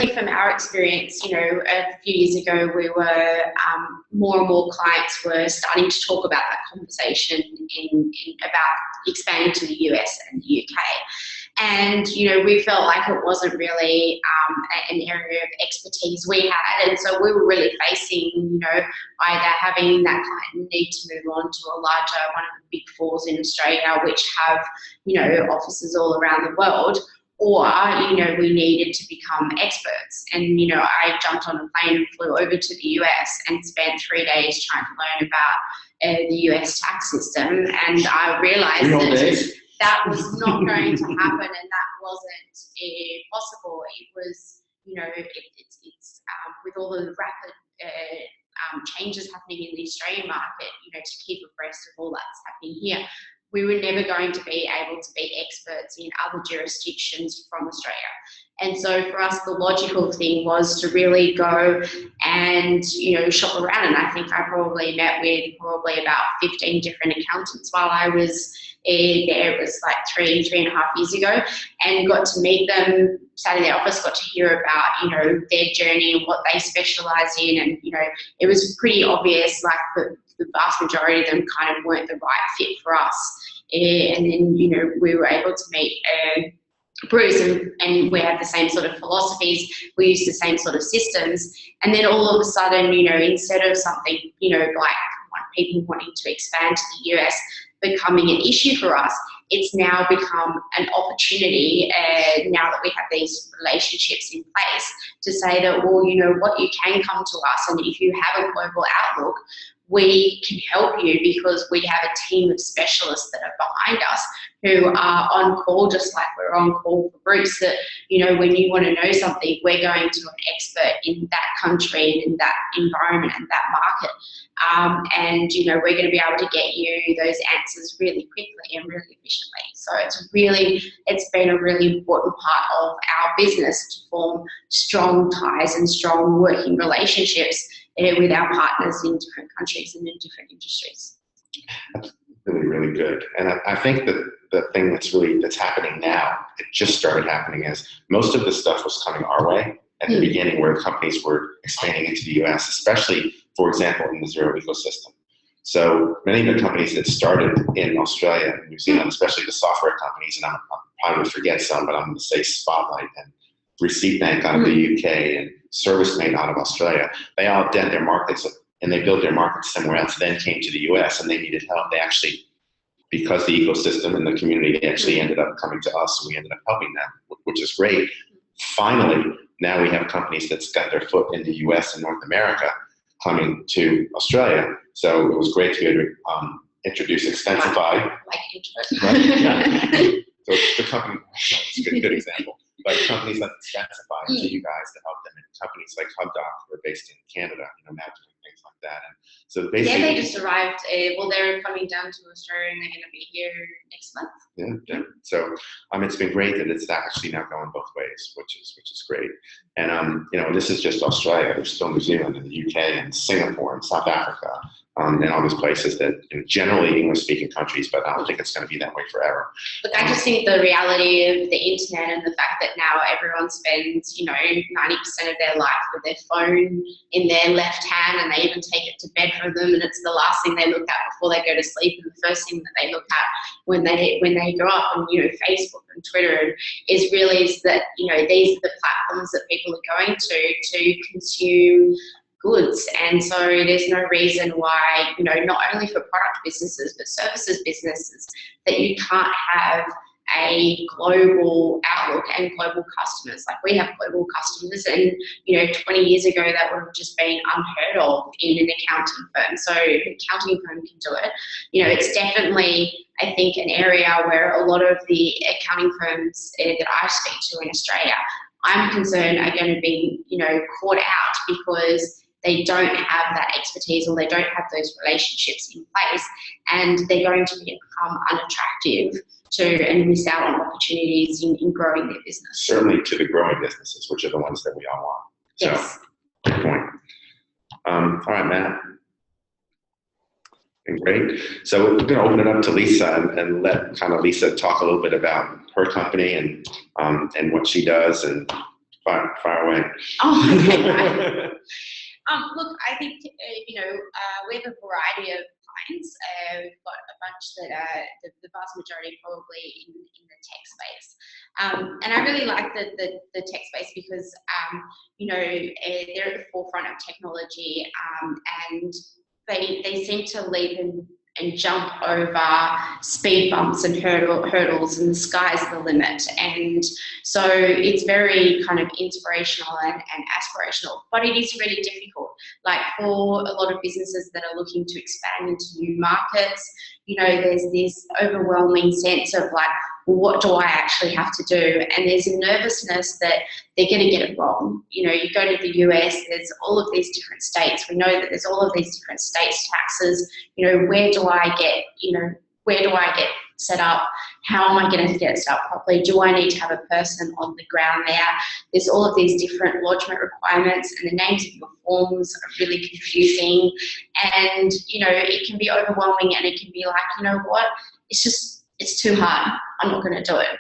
certainly from our experience, you know, a few years ago, we were more and more clients were starting to talk about that conversation about expanding to the US and the UK. And, you know, we felt like it wasn't really an area of expertise we had. And so we were really facing, you know, either having that client need to move on to a larger one of the big fours in Australia, which have, you know, offices all around the world, or, you know, we needed to become experts. And, you know, I jumped on a plane and flew over to the US and spent 3 days trying to learn about the US tax system. And I realized that was not going to happen, and that wasn't possible. It was, you know, it's with all the rapid changes happening in the Australian market, you know, to keep abreast of all that's happening here, we were never going to be able to be experts in other jurisdictions from Australia. And so for us, the logical thing was to really go and, you know, shop around. And I think I probably met with about 15 different accountants while I was there. It was like 3.5 years ago, and got to meet them, sat in their office, got to hear about, you know, their journey and what they specialise in. And, you know, it was pretty obvious, like the vast majority of them kind of weren't the right fit for us. And then, you know, we were able to meet Bruce, and we had the same sort of philosophies, we used the same sort of systems, and then all of a sudden, you know, instead of something, you know, like people wanting to expand to the US becoming an issue for us, it's now become an opportunity, now that we have these relationships in place, to say that, well, you know what, you can come to us, and if you have a global outlook, we can help you, because we have a team of specialists that are behind us who are on call, just like we're on call for Bruce, that, you know, when you want to know something, we're going to an expert in that country and in that environment and that market. And, you know, we're going to be able to get you those answers really quickly and really efficiently. So it's been a really important part of our business to form strong ties and strong working relationships with our partners in different countries and in different industries. That's really, really good. And I think that the thing that's happening now, it just started happening, is most of the stuff was coming our way at the beginning, where companies were expanding into the US, especially, for example, in the zero ecosystem. So many of the companies that started in Australia and New Zealand, especially the software companies, and I'm probably going to forget some, but I'm going to say Spotlight and Receipt Bank out of the UK and ServiceMate out of Australia, they all did their markets and they built their markets somewhere else, then came to the US, and they needed help. They actually, because the ecosystem and the community, they actually ended up coming to us, and we ended up helping them, which is great. Finally, now we have companies that's got their foot in the US and North America coming to Australia. So it was great to be able to introduce Expensify. Right? Yeah. So the company, it's a good example. But companies like Expensify to you guys to help them, and companies like HubDoc, who are based in Canada, you know, now doing things like that. And so basically, yeah, they just arrived. Well, they're coming down to Australia, and they're going to be here next month. Yeah. So it's been great that it's actually now going both ways, which is great. And you know, this is just Australia. There's still New Zealand and the UK and Singapore and South Africa. And all these places that, you know, generally English-speaking countries, but I don't think it's going to be that way forever. Look, I just think the reality of the internet and the fact that now everyone spends, you know, 90% of their life with their phone in their left hand, and they even take it to bed for them, and it's the last thing they look at before they go to sleep, and the first thing that they look at when they grow up, and, you know, Facebook and Twitter is that, you know, these are the platforms that people are going to consume goods. And so there's no reason why, you know, not only for product businesses but services businesses, that you can't have a global outlook and global customers. Like, we have global customers, and, you know, 20 years ago that would have just been unheard of in an accounting firm. So if an accounting firm can do it, you know, it's definitely, I think, an area where a lot of the accounting firms that I speak to in Australia, I'm concerned, are going to be, you know, caught out because they don't have that expertise, or they don't have those relationships in place, and they're going to become unattractive and miss out on opportunities in growing their business. Certainly to the growing businesses, which are the ones that we all want. Yes. So, good point. All right, Matt. Great. So we're going to open it up to Lisa and let kind of Lisa talk a little bit about her company and what she does, and far away. Oh, okay, right. Look, I think, we have a variety of clients. We've got a bunch that are the vast majority probably in the tech space. And I really like the tech space because, they're at the forefront of technology, and they seem to leap and jump over speed bumps and hurdles, and the sky's the limit. And so it's very kind of inspirational and aspirational, but it is really difficult. Like for a lot of businesses that are looking to expand into new markets, there's this overwhelming sense of like, well, what do I actually have to do? And there's a nervousness that they're going to get it wrong. You go to the US, there's all of these different states. We know that there's all of these different states' taxes. Where do I get set up? How am I going to get it set up properly? Do I need to have a person on the ground there? There's all of these different lodgement requirements, and the names of your forms are really confusing. And, it can be overwhelming, and it can be like, what? It's too hard. I'm not going to do it.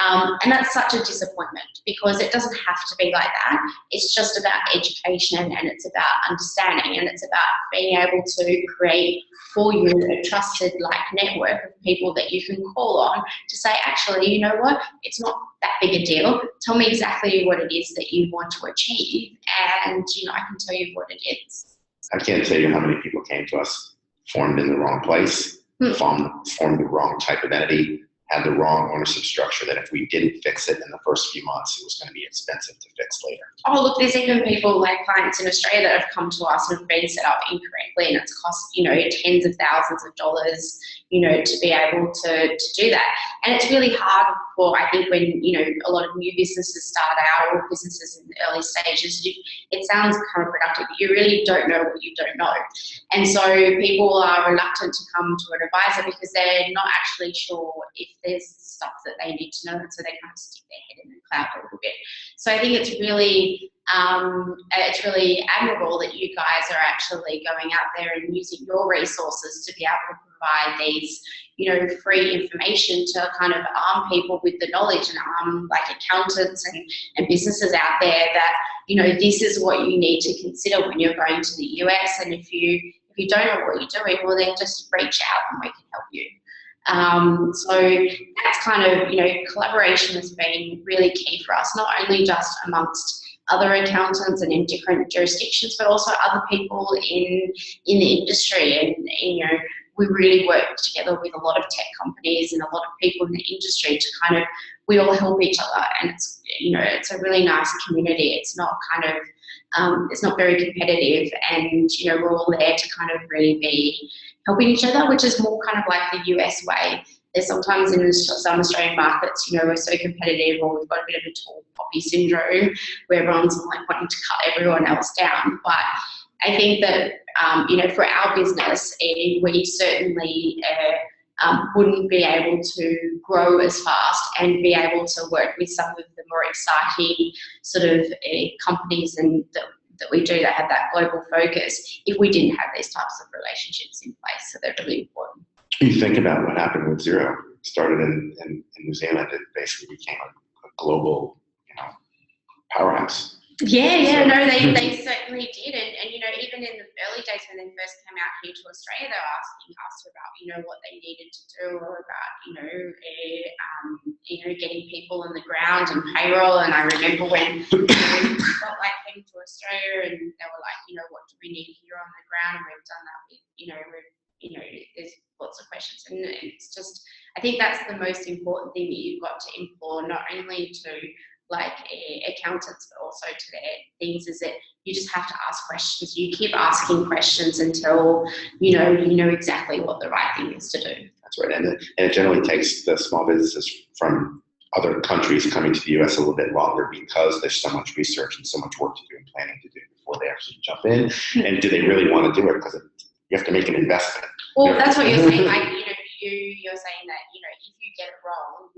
And that's such a disappointment, because it doesn't have to be like that. It's just about education, and it's about understanding, and it's about being able to create for you a trusted network of people that you can call on to say, actually, you know what, it's not that big a deal. Tell me exactly what it is that you want to achieve, and I can tell you what it is. I can't tell you how many people came to us formed in the wrong place, formed the wrong type of entity, had the wrong ownership structure, that if we didn't fix it in the first few months, it was going to be expensive to fix later. Oh, look, there's even people like clients in Australia that have come to us and have been set up incorrectly, and it's cost, tens of thousands of dollars, to be able to do that. And it's really hard for, I think, when, a lot of new businesses start out, or businesses in the early stages, it sounds counterproductive, but you really don't know what you don't know. And so people are reluctant to come to an advisor because they're not actually sure if there's stuff that they need to know, and so they kind of stick their head in the cloud a little bit. So I think it's really admirable that you guys are actually going out there and using your resources to be able to provide these, free information to kind of arm people with the knowledge, and arm accountants and businesses out there that, this is what you need to consider when you're going to the US. And if you don't know what you're doing, well, then just reach out and we can help you. So that's kind of, collaboration has been really key for us, not only just amongst other accountants and in different jurisdictions, but also other people in the industry. And, we really work together with a lot of tech companies and a lot of people in the industry to kind of, we all help each other. And it's, it's a really nice community. It's not kind of, it's not very competitive, and, we're all there to kind of really be helping each other, which is more kind of like the US way. There's sometimes in some Australian markets, we're so competitive, or we've got a bit of a tall poppy syndrome where everyone's wanting to cut everyone else down. But I think that, for our business, we certainly wouldn't be able to grow as fast and be able to work with some of the more exciting sort of companies and that we do that have that global focus if we didn't have these types of relationships in place. So they're really important. You think about what happened with Xero. It started in New Zealand. It basically became a global, powerhouse. Yeah, no, they certainly did. And even in the early days when they first came out here to Australia, they were asking us about, what they needed to do, or about, getting people on the ground and payroll. And I remember when we felt like came to Australia and they were like, what do we need here on the ground? And we've done that with, there's lots of questions. And it's just, I think that's the most important thing that you've got to implore, not only to accountants, but also to their things, is that you just have to ask questions. You keep asking questions until you know exactly what the right thing is to do. That's right, and it generally takes the small businesses from other countries coming to the US a little bit longer, because there's so much research and so much work to do and planning to do before they actually jump in. And do they really want to do it? Because you have to make an investment. Well, that's what you're saying. You're saying that if you get it wrong,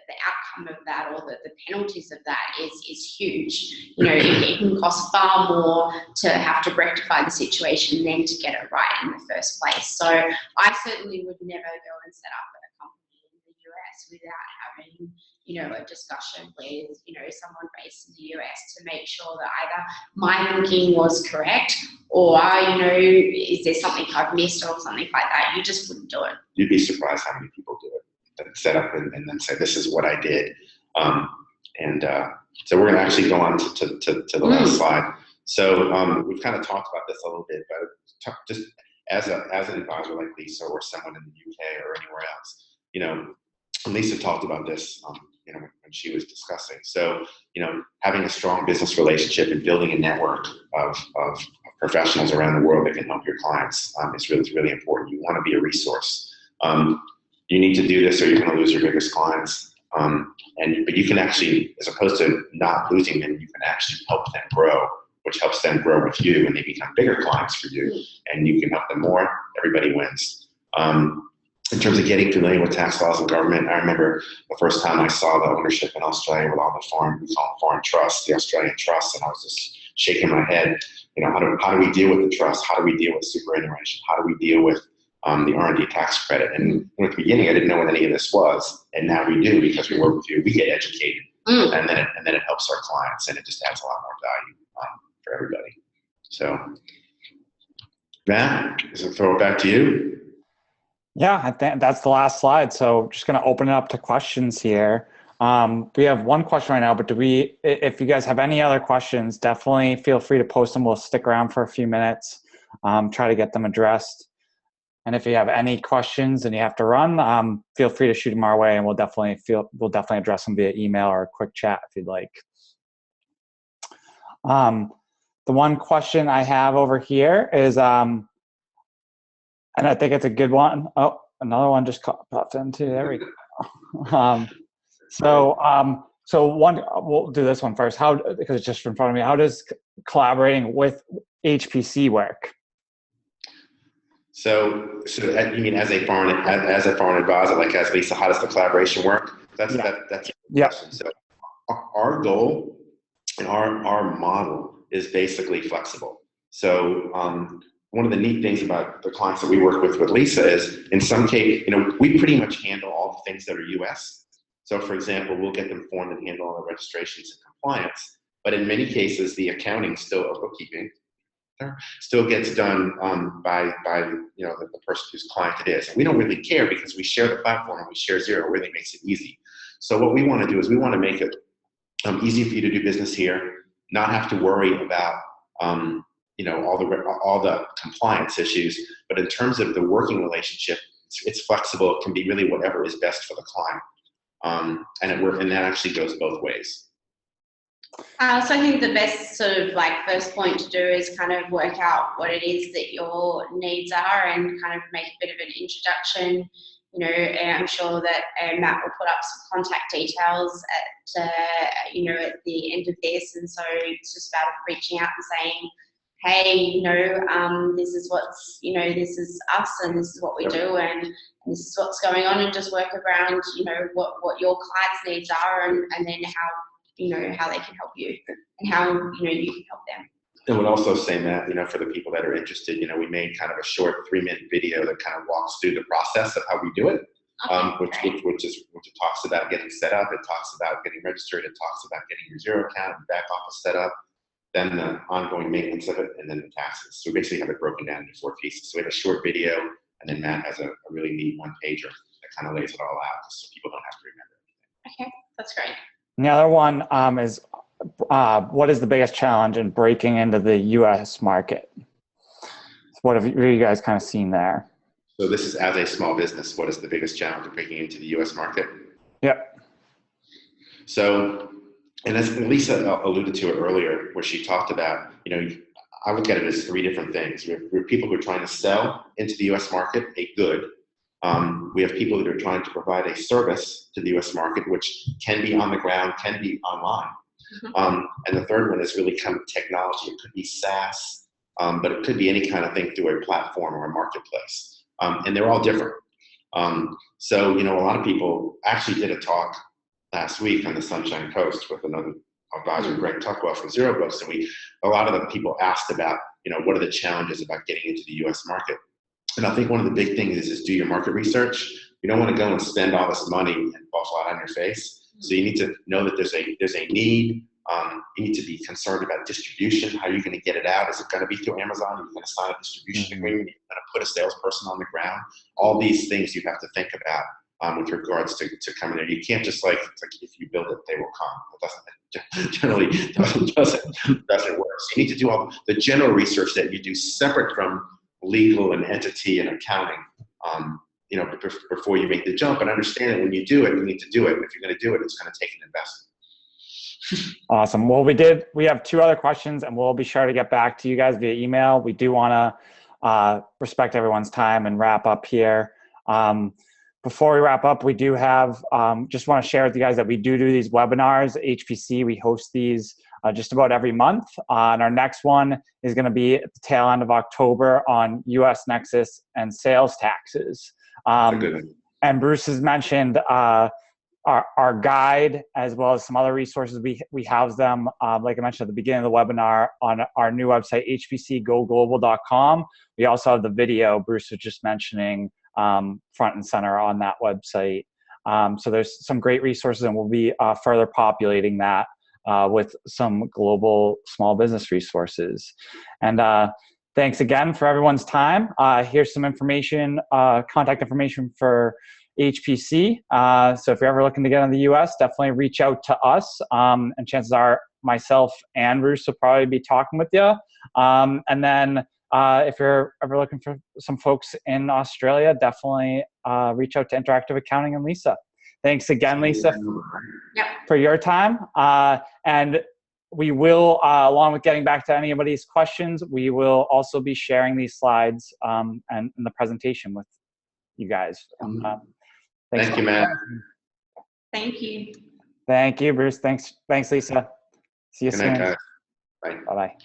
the outcome of that, or the penalties of that is huge. It can cost far more to have to rectify the situation than to get it right in the first place. So I certainly would never go and set up a company in the US US without having, you know, a discussion with, you know, someone based in the US to make sure that either my booking was correct or, you know, is there something I've missed or something like that. You just wouldn't do it. You'd be surprised how many people do it. That set up and then say, this is what I did. So we're going to actually go on to the last slide. So we've kind of talked about this a little bit, but just as an advisor like Lisa or someone in the UK or anywhere else, you know, Lisa talked about this, you know, when she was discussing. So, you know, having a strong business relationship and building a network of professionals around the world that can help your clients is really important. You want to be a resource. You need to do this or you're going to lose your biggest clients. But you can actually, as opposed to not losing them, you can actually help them grow, which helps them grow with you, and they become bigger clients for you, and you can help them more. Everybody wins. In terms of getting familiar with tax laws and government, I remember the first time I saw the ownership in Australia with all the foreign trusts, the Australian trusts, and I was just shaking my head. You know, how do we deal with the trust? How do we deal with superannuation? How do we deal with the R&D tax credit? And at the beginning, I didn't know what any of this was, and now we do because we work with you. We get educated, and then it helps our clients, and it just adds a lot more value for everybody. So, Matt, is it throw it back to you? Yeah, I think that's the last slide. So just going to open it up to questions here. We have one question right now, but if you guys have any other questions, definitely feel free to post them. We'll stick around for a few minutes, try to get them addressed. And if you have any questions and you have to run, feel free to shoot them our way, and we'll definitely address them via email or a quick chat if you'd like. The one question I have over here is, and I think it's a good one. Oh, another one just popped in too. There we go. So one, we'll do this one first. Because it's just in front of me. How does collaborating with HPC work? So you mean as a foreign advisor, like as Lisa, how does the collaboration work? That's a question. So our goal and our model is basically flexible. So one of the neat things about the clients that we work with Lisa is, in some case, you know, we pretty much handle all the things that are U.S. So, for example, we'll get them formed and handle all the registrations and compliance. But in many cases, the accounting or bookkeeping still gets done by you know, the person whose client it is. And we don't really care because we share the platform and we share Xero. It really makes it easy. So what we want to do is we want to make it easy for you to do business here, not have to worry about you know, all the compliance issues. But in terms of the working relationship, it's flexible. It can be really whatever is best for the client, and that actually goes both ways. So I think the best sort of like first point to do is kind of work out what it is that your needs are and kind of make a bit of an introduction. You know, and I'm sure that Matt will put up some contact details at you know, at the end of this, and so it's just about reaching out and saying, hey, you know, this is what's, you know, this is us and this is what we do and this is what's going on, and just work around, you know, what your clients' needs are and then how, you know, how they can help you and how, you know, you can help them. I would also say, Matt, you know, for the people that are interested, you know, we made kind of a short 3-minute video that kind of walks through the process of how we do it, which talks about getting set up, it talks about getting registered, it talks about getting your Xero account and back office set up, then the ongoing maintenance of it, and then the taxes. So we basically have it broken down into 4 pieces. So we have a short video, and then Matt has a really neat 1-pager that kind of lays it all out so people don't have to remember everything. Okay, that's great. And the other one is, what is the biggest challenge in breaking into the U.S. market? So what have you guys kind of seen there? So this is, as a small business, what is the biggest challenge in breaking into the U.S. market? Yep. So, and as Lisa alluded to it earlier, where she talked about, you know, I look at it as 3 different things. We have people who are trying to sell into the U.S. market a good. We have people that are trying to provide a service to the U.S. market, which can be on the ground, can be online. And the third one is really kind of technology. It could be SaaS, but it could be any kind of thing through a platform or a marketplace. And they're all different. So, you know, a lot of people actually did a talk last week on the Sunshine Coast with another advisor, Greg Tuckwell from Xero Books, and a lot of the people asked about, you know, what are the challenges about getting into the U.S. market? And I think one of the big things is do your market research. You don't want to go and spend all this money and fall flat on your face. So you need to know that there's a need. You need to be concerned about distribution. How are you going to get it out? Is it going to be through Amazon? Are you going to sign a distribution agreement? Are you going to put a salesperson on the ground? All these things you have to think about with regards to coming there. You can't just like if you build it, they will come. It generally doesn't work. So you need to do all the general research that you do separate from legal and entity and accounting. Before you make the jump, and understand that when you do it, you need to do it. And if you're going to do it, it's going to take an investment. Awesome. Well, we have 2 other questions, and we'll be sure to get back to you guys via email. We do want to respect everyone's time and wrap up here. Before we wrap up, we do have, just want to share with you guys that we do these webinars. HPC, we host these just about every month. And our next one is going to be at the tail end of October on US Nexus and sales taxes. And Bruce has mentioned our guide, as well as some other resources. We house them, like I mentioned at the beginning of the webinar, on our new website, hpcgoglobal.com. We also have the video Bruce was just mentioning front and center on that website. So there's some great resources, and we'll be further populating that with some global small business resources. And thanks again for everyone's time. Here's some information, contact information for HPC. So if you're ever looking to get in the US, definitely reach out to us. And chances are myself and Bruce will probably be talking with you. And then if you're ever looking for some folks in Australia, definitely reach out to Interactive Accounting and Lisa. Thanks again, Lisa, for your time. And we will, along with getting back to anybody's questions, we will also be sharing these slides and the presentation with you guys. Thank you, Matt. Thank you. Thank you, Bruce. Thanks, Lisa. See you Good soon. night, guys. Bye. Bye-bye.